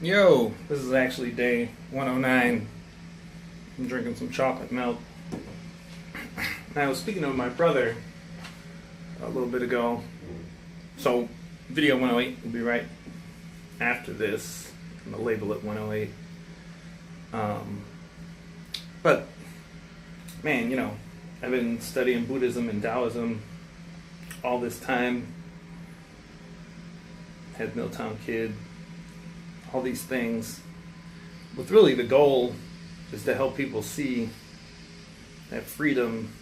Yo, this is actually day 109. I'm drinking some chocolate milk. I was speaking to my brother a little bit ago. So, video 108 will be right after this. I'm going to label it 108. But, man, I've been studying Buddhism and Taoism all this time. Had Milltown Kid. All these things, with really the goal is to help people see that freedom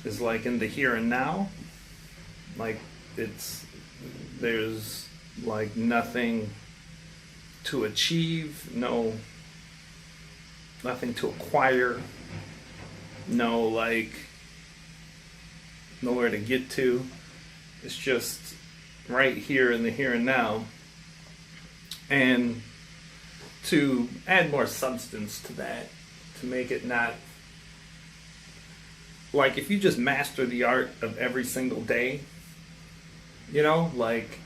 is like in the here and now. Like there's like nothing to achieve, nothing to acquire, nowhere to get to. It's just right here in the here and now. And to add more substance to that, to make it not like if you just master the art of every single day, like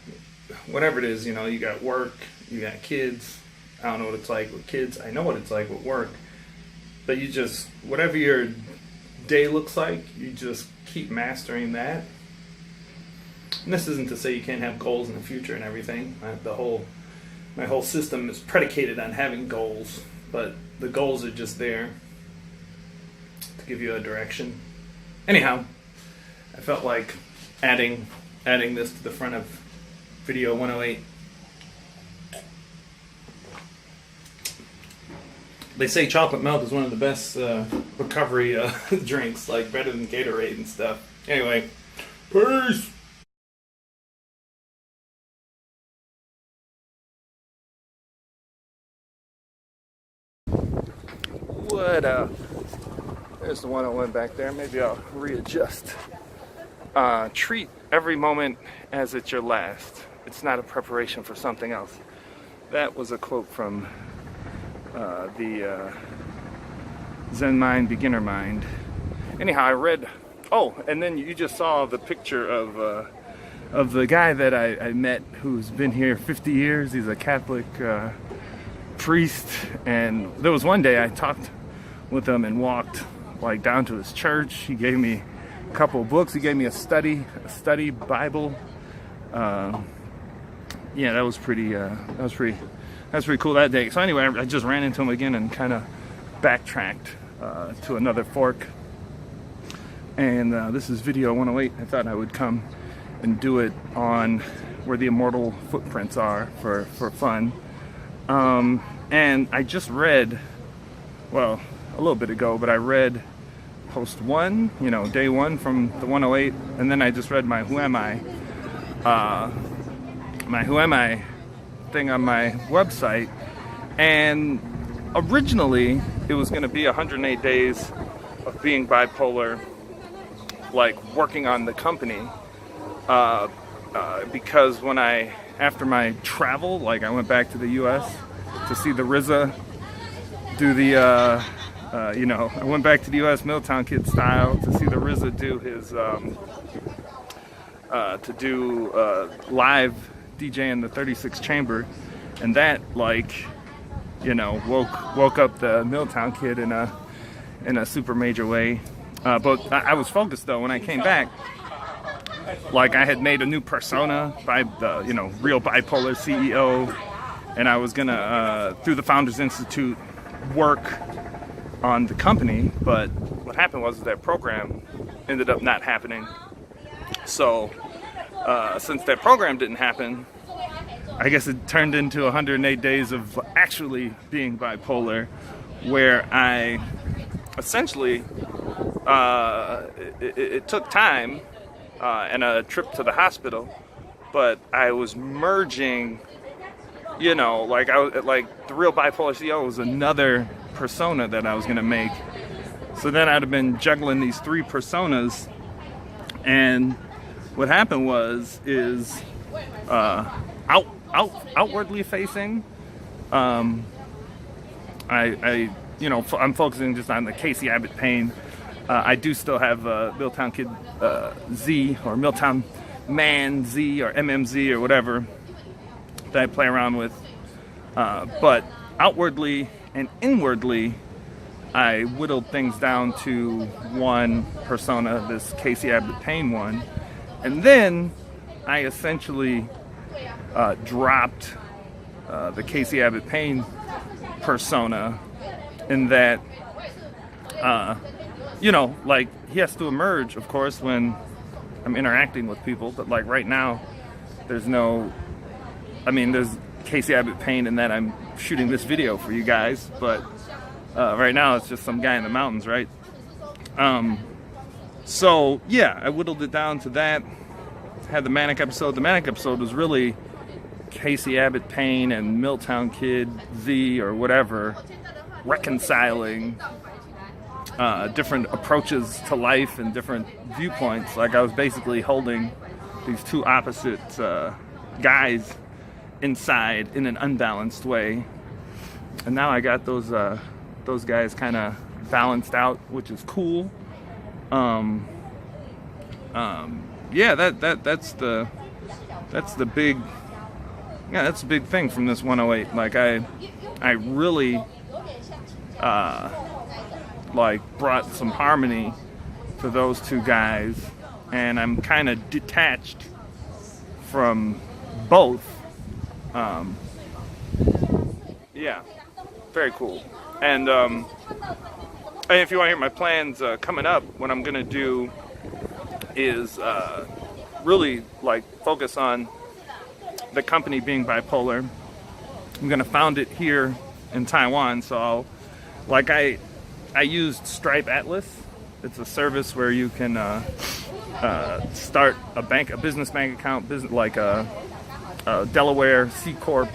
whatever it is, you got work, you got kids. I don't know what it's like with kids. I know what it's like with work. But you just, whatever your day looks like, you just keep mastering that. And this isn't to say you can't have goals in the future and everything. My whole system is predicated on having goals, but the goals are just there to give you a direction. Anyhow, I felt like adding this to the front of video 108. They say chocolate milk is one of the best recovery drinks, like better than Gatorade and stuff. Anyway, peace! There's the one that went back there. Maybe I'll readjust. Treat every moment as it's your last. It's not a preparation for something else. That was a quote from the Zen Mind, Beginner Mind. Anyhow, I read. Oh, and then you just saw the picture of the guy that I met who's been here 50 years. He's a Catholic priest, and there was one day I talked with him and walked like down to his church. He gave me a couple of books. He gave me a study Bible. Yeah, that was pretty cool that day. So anyway, I just ran into him again and kind of backtracked to another fork. And this is video 108. I thought I would come and do it on where the immortal footprints are for fun. And I just read, well, a little bit ago, but I read post 1, day 1 from the 108, and then I just read my Who Am I thing on my website. And originally it was going to be 108 days of being bipolar, like working on the company, because after my travel, like I went back to the US to see the RZA do the I went back to the US Milltown Kid style to see the RZA do his live DJ in the 36 chamber, and that woke up the Milltown Kid in a super major way. But I was focused though when I came back. Like I had made a new persona by the real bipolar CEO, and I was gonna through the Founders Institute work on the company. But what happened was that program ended up not happening. So since that program didn't happen, I guess it turned into 108 days of actually being bipolar, where I essentially it took time and a trip to the hospital, but I was merging, like the real bipolar CEO was another persona that I was gonna make. So then I'd have been juggling these 3 personas, and what happened is outwardly facing. I'm focusing just on the Casey Abbott pain. I do still have Milltown Kid Z, or Milltown Man Z, or MMZ, or whatever, that I play around with But outwardly and inwardly, I whittled things down to one persona, this Casey Abbott Payne one, and then I essentially dropped the Casey Abbott Payne persona in that, like, he has to emerge, of course, when I'm interacting with people, but like right now, there's Casey Abbott Payne in that I'm shooting this video for you guys, but right now it's just some guy in the mountains, right? So yeah, I whittled it down to that. Had the Manic episode. The Manic episode was really Casey Abbott Payne and Milltown Kid Z or whatever reconciling different approaches to life and different viewpoints. Like, I was basically holding these two opposite guys inside in an unbalanced way, and now I got those guys kind of balanced out, which is cool. Yeah, that's the big thing from this 108. Like, I really brought some harmony to those two guys, and I'm kind of detached from both. Yeah, very cool. And if you want to hear my plans coming up, what I'm gonna do is really focus on the company being bipolar. I'm gonna found it here in Taiwan, so I used Stripe Atlas. It's a service where you can start a business bank account, like a Delaware C Corp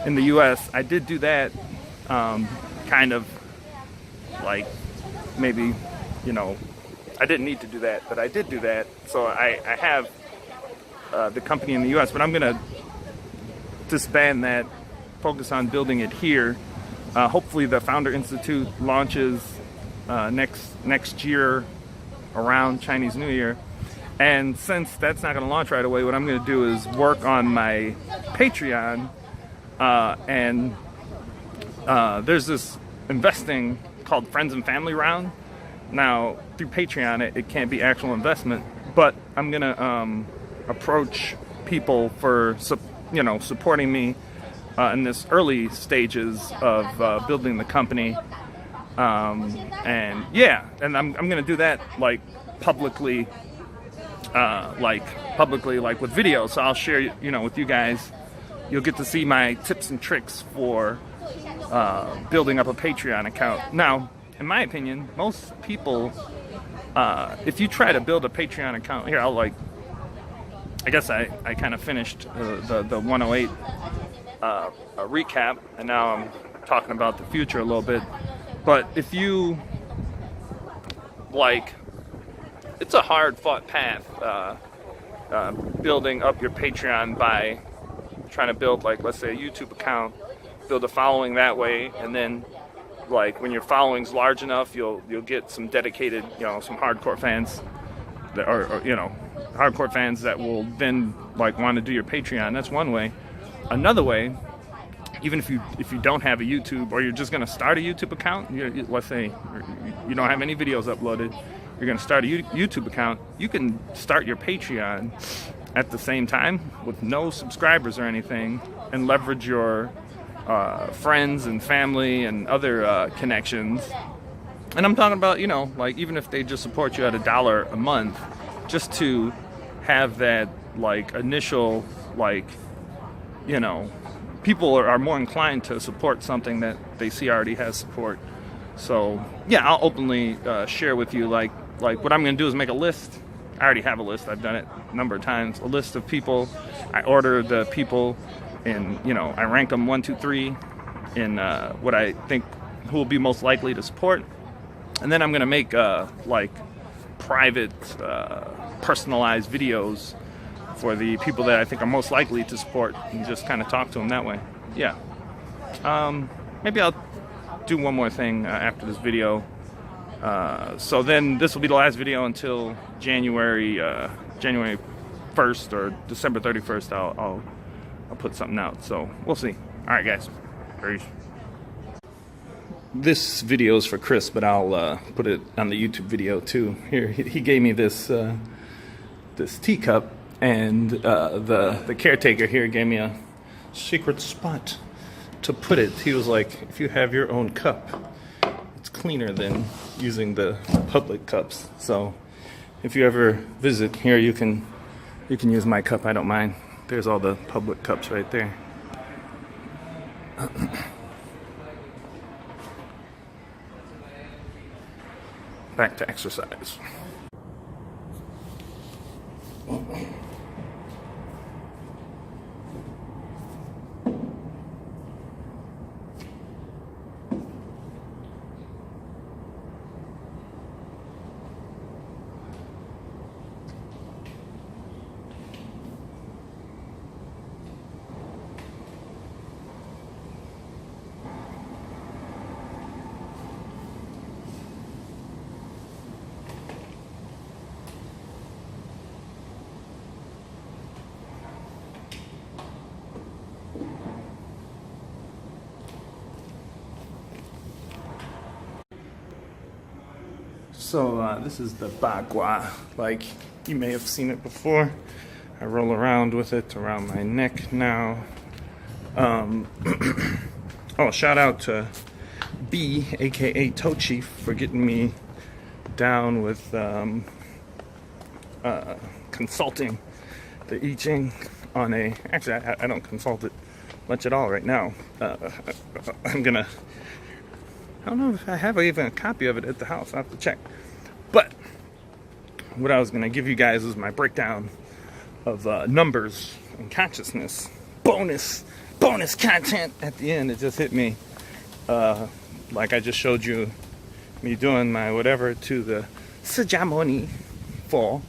in the U.S. I did do that, kind of maybe, I didn't need to do that, but I did do that. So I have the company in the U.S., but I'm gonna disband that, focus on building it here. Hopefully the Founder Institute launches next year around Chinese New Year. And since that's not going to launch right away, what I'm going to do is work on my Patreon. And there's this investing called Friends and Family Round. Now, through Patreon, it can't be actual investment, but I'm going to approach people for supporting me in this early stages of building the company. And yeah, and I'm going to do that publicly. With video, so I'll share, with you guys. You'll get to see my tips and tricks for building up a Patreon account. Now, in my opinion, most people, if you try to build a Patreon account, here I guess I kind of finished the 108 recap, and now I'm talking about the future a little bit. But if you it's a hard-fought path, building up your Patreon by trying to build, let's say, a YouTube account, build a following that way, and then, when your following's large enough, you'll get some dedicated, some hardcore fans, hardcore fans that will then want to do your Patreon. That's one way. Another way, even if you don't have a YouTube, or you're just going to start a YouTube account, let's say you don't have any videos uploaded, you're going to start a YouTube account, you can start your Patreon at the same time with no subscribers or anything, and leverage your friends and family and other connections. And I'm talking about, even if they just support you at $1 a month, just to have that initial people are more inclined to support something that they see already has support. So yeah, I'll openly share with you what I'm going to do is make a list. I already have a list. I've done it a number of times. A list of people. I order the people in, I rank them 1, 2, 3 in what I think who will be most likely to support. And then I'm going to make private, personalized videos for the people that I think are most likely to support, and just kind of talk to them that way. Yeah. Maybe I'll do one more thing after this video. So then this will be the last video until January 1st or December 31st. I'll put something out. So we'll see. All right, guys. Peace. This video is for Chris, but I'll put it on the YouTube video too. Here, he gave me this this teacup, and the caretaker here gave me a secret spot to put it. He was like, if you have your own cup, it's cleaner than using the public cups. So if you ever visit here, you can use my cup. I don't mind. There's all the public cups right there. Back to exercise. So this is the bagua. Like, you may have seen it before. I roll around with it around my neck now. Oh, shout out to B, aka Toe Chief, for getting me down with consulting the I Ching on a. Actually, I don't consult it much at all right now. I'm gonna. I don't know if I have even a copy of it at the house. I have to check. But what I was going to give you guys is my breakdown of numbers and consciousness. Bonus content at the end. It just hit me. Like I just showed you me doing my whatever to the Sakyamuni fall,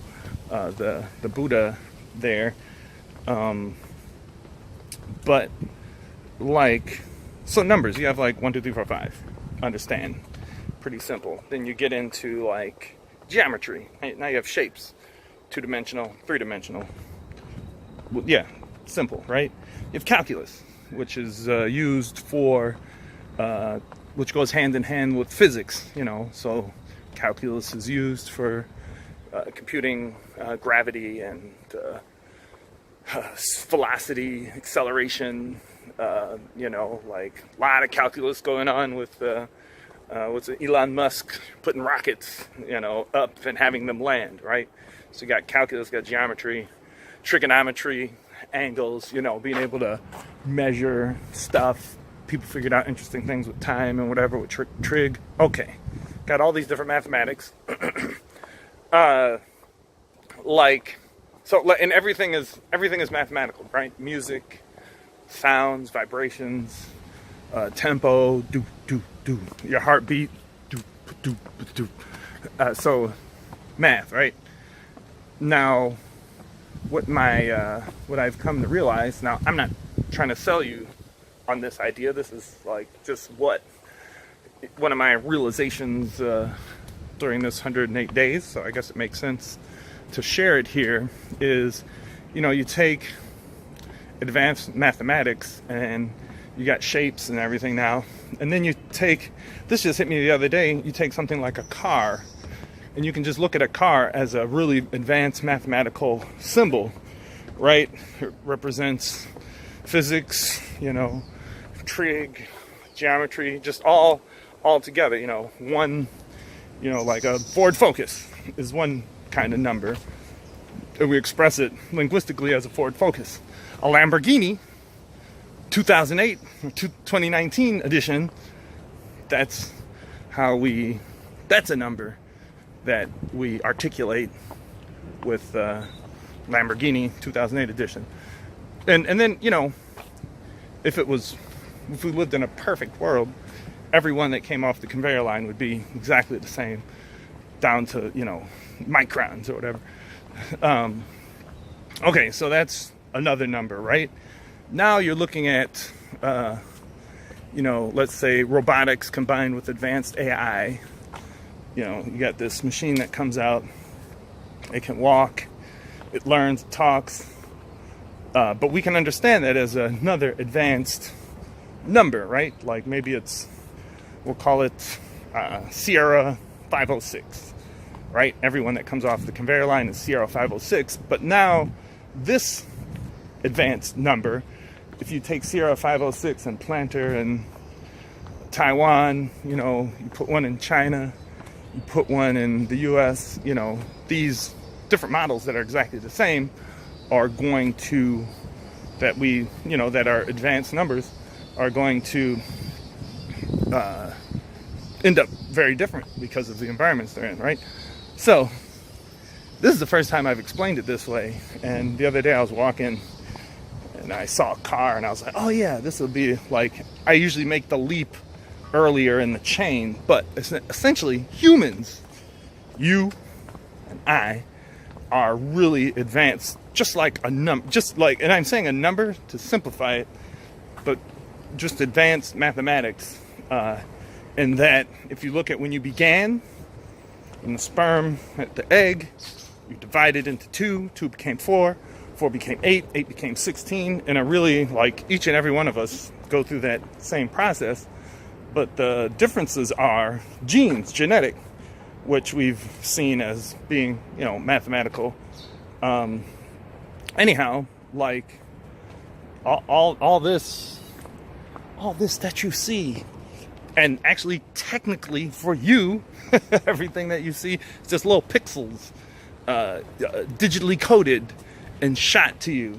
the Buddha there. But like, so numbers, you have like 1, 2, 3, 4, 5. Understand, pretty simple. Then you get into like geometry. Now you have shapes, 2-dimensional, 3-dimensional. Well, yeah, simple, right? You have calculus, which is used for which goes hand in hand with physics, you know. So calculus is used for computing gravity and velocity, acceleration. You know, like a lot of calculus going on with what's it, Elon Musk putting rockets, you know, up and having them land, right? So you got calculus, got geometry, trigonometry, angles, you know, being able to measure stuff. People figured out interesting things with time and whatever with trig. Okay, got all these different mathematics. Like, so, and everything is mathematical, right? Music, sounds, vibrations, tempo, do, your heartbeat, do. So, math, right? Now, what I've come to realize, now I'm not trying to sell you on this idea. This is like just one of my realizations during this 108 days. So I guess it makes sense to share it here. Is, you know, you take advanced mathematics and you got shapes and everything now, and then you take, this just hit me the other day, you take something like a car and you can just look at a car as a really advanced mathematical symbol, right? It represents physics, you know, trig, geometry, just all together, you know. One, you know, like a Ford Focus is one kind of number, and we express it linguistically as a Ford Focus. A Lamborghini 2008 or 2019 edition, that's a number that we articulate with Lamborghini 2008 edition. And then, you know, if we lived in a perfect world, everyone that came off the conveyor line would be exactly the same, down to, you know, microns or whatever. Okay, so that's another number, right? Now you're looking at, you know, let's say robotics combined with advanced AI. You know, you got this machine that comes out, it can walk, it learns, it talks, but we can understand that as another advanced number, right? Like maybe it's, we'll call it Sierra 506, right? Everyone that comes off the conveyor line is Sierra 506. But now this advanced number, if you take Sierra 506 and plant her in Taiwan, you know, you put one in China, you put one in the US, you know, these different models that are exactly the same are going to, that we, you know, that are advanced numbers are going to end up very different because of the environments they're in, right? So this is the first time I've explained it this way. And the other day I was walking and I saw a car and I was like, oh yeah, this will be like, I usually make the leap earlier in the chain, but essentially humans, you and I, are really advanced, just like a number, just like, and I'm saying a number to simplify it, but just advanced mathematics, in that if you look at when you began, in the sperm at the egg, you divided into two became 4 became 8 became 16, and I really, like, each and every one of us go through that same process, but the differences are genes, genetic, which we've seen as being, you know, mathematical. Anyhow, like all this that you see, and actually technically for you, everything that you see is just little pixels, digitally coded and shot to you.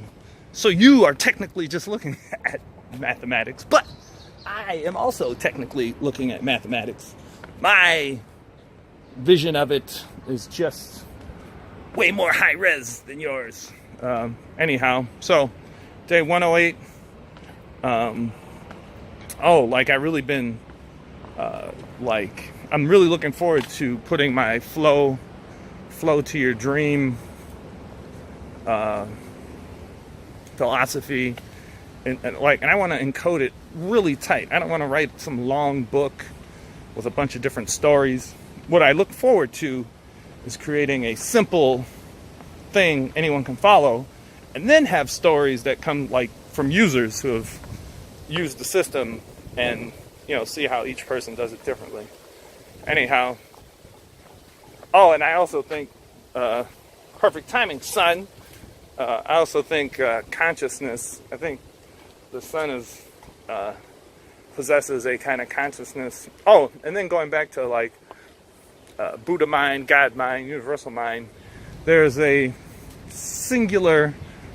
So you are technically just looking at mathematics, but I am also technically looking at mathematics. My vision of it is just way more high res than yours. Anyhow, so day 108. Like I really been like, I'm really looking forward to putting my flow to your dream philosophy and I want to encode it really tight. I don't want to write some long book with a bunch of different stories. What I look forward to is creating a simple thing anyone can follow, and then have stories that come like from users who have used the system, and you know, see how each person does it differently. Anyhow, oh, and I also think perfect timing, sun. I also think consciousness. I think the sun is possesses a kind of consciousness. Oh, and then going back to like Buddha mind, God mind, universal mind, there's a singular,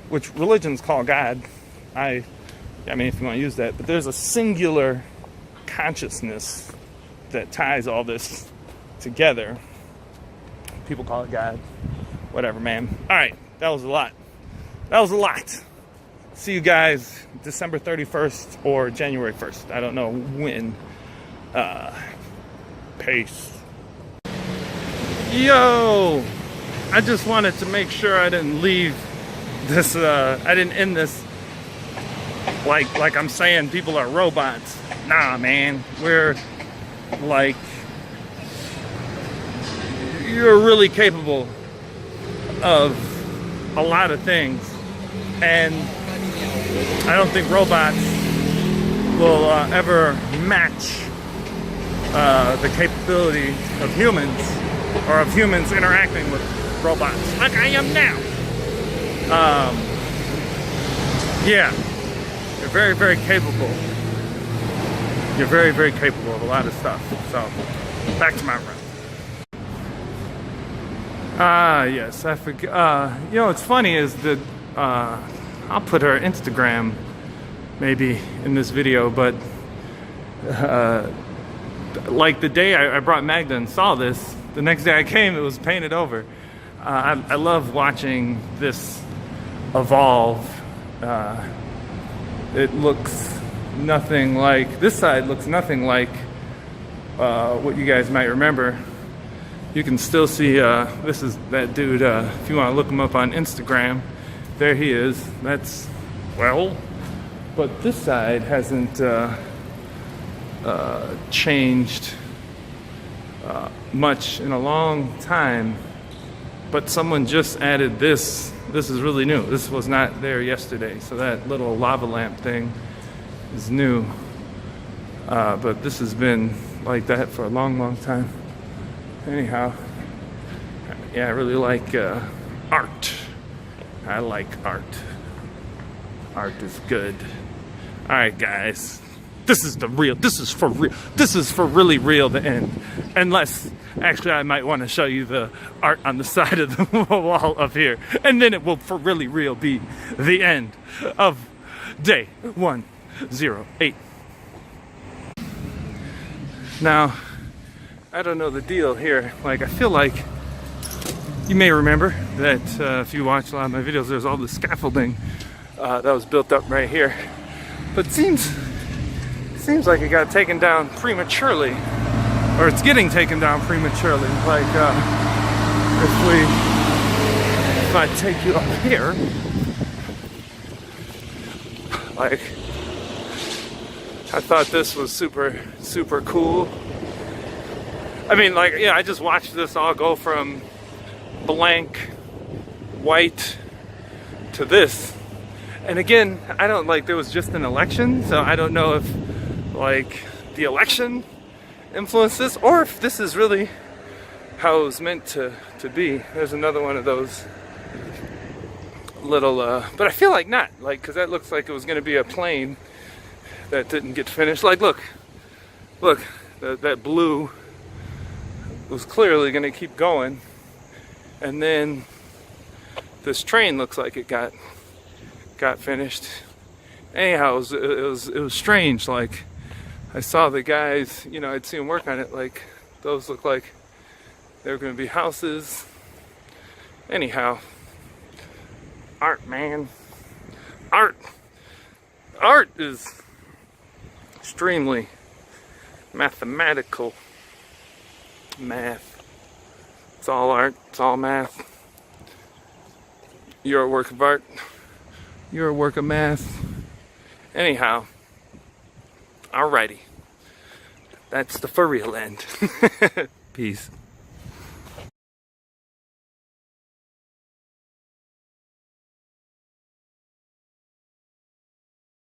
which religions call God. I mean, if you want to use that, but there's a singular consciousness that ties all this together. People call it God. Whatever, man. All right, that was a lot. See you guys December 31st or January 1st. I don't know when. Peace. Yo! I just wanted to make sure I didn't leave this, I didn't end this like I'm saying people are robots. Nah, man. We're like, you're really capable of a lot of things, and I don't think robots will ever match the capability of humans, or of humans interacting with robots like I am now. Yeah, you're very, very capable. You're very, very capable of a lot of stuff. So, back to my room. Yes, I forgot. You know, what's funny is that I'll put her Instagram maybe in this video, but like the day I brought Magda and saw this, the next day I came, it was painted over. I love watching this evolve. It looks nothing like, this side looks nothing like what you guys might remember. You can still see, this is that dude, if you want to look him up on Instagram, there he is. That's, well, but this side hasn't changed much in a long time, but someone just added this. This is really new. This was not there yesterday, so that little lava lamp thing is new. But this has been like that for a long time. Anyhow, yeah, I really like art. I like art. Art is good. Alright, guys. This is for real. This is for really real, the end. Unless, actually, I might want to show you the art on the side of the wall up here. And then it will for really real be the end of day 108. Now, I don't know the deal here. Like, I feel like you may remember that if you watch a lot of my videos, there's all the scaffolding that was built up right here. But it seems like it got taken down prematurely, or it's getting taken down prematurely. Like, if I take you up here, like, I thought this was super cool. I mean, like, yeah, I just watched this all go from blank white to this. And again, I don't, like, there was just an election, so I don't know if, like, the election influenced this, or if this is really how it was meant to be. There's another one of those little, but I feel like not, like, because that looks like it was going to be a plane that didn't get finished. Like, look, that blue was clearly going to keep going, and then this train looks like it got finished. Anyhow, it was strange. Like, I saw the guys, you know, I'd see them work on it. Like, those look like they were going to be houses. Anyhow, art, man, art is extremely mathematical. Math. It's all art. It's all math. You're a work of art. You're a work of math. Anyhow, alrighty. That's the for real end. Peace.